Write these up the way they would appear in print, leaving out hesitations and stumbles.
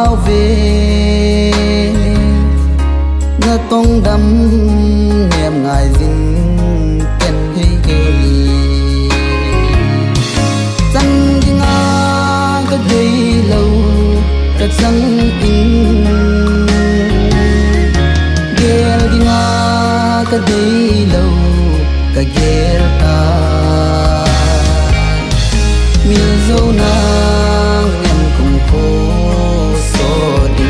bao về ngã tông đắm niềm ngài dinh kèn hay ghê dân đi ngã cái đây lâu cái dân in ghê đi ngã cái đây lâu cái ghê ta miền dâu nang em cùng cô so đi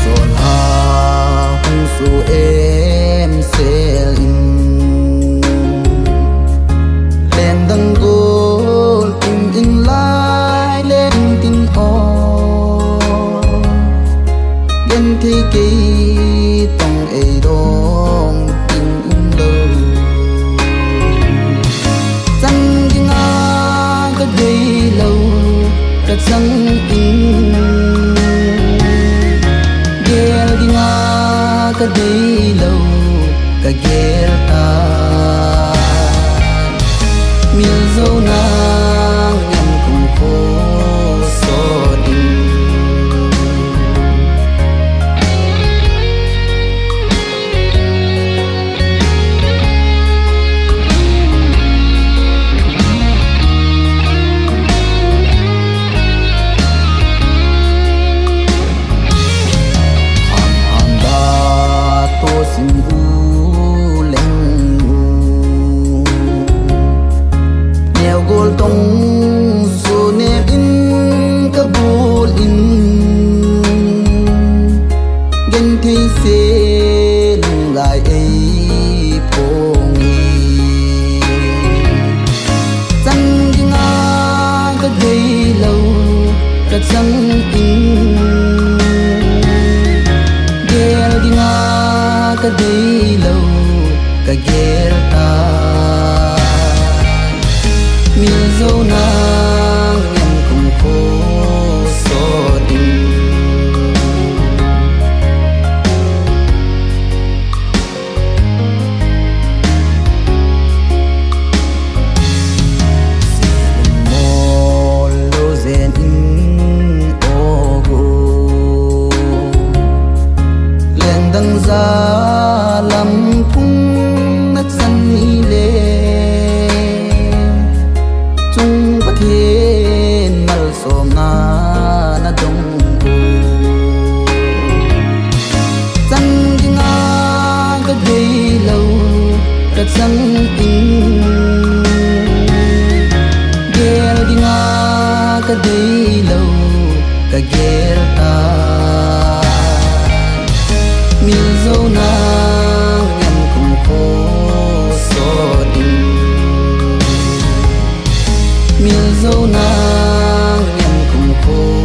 dồn hà hung su em sẽ in lên đằng gol in in lại lên tin o đến thế kỷ tông ấy đông tin lâu dân đi ngã cái đây lâu các dân in ghé đi ngã cái đây lâu cái ghé ta miền dâu nang em cùng cô so đi xin u lên neo gol tông số nè in kabul in gen thi se lại ấy phong dân đi ngã cái đây lâu các dân in ghé đi ngã cái đây lâu cái ghé ta miền dâu nang em cùng cô so đi mô lô zen in ô gô lên đằng ra làm phung nát dân đi lệ chung bất thiên mal som na đông dân đi ngã cái đây lâu các dân in ghé đi ngã cái đây lâu cái ghé ta miền dâu nang em cùng cô so đi miền dâu nang em cùng cô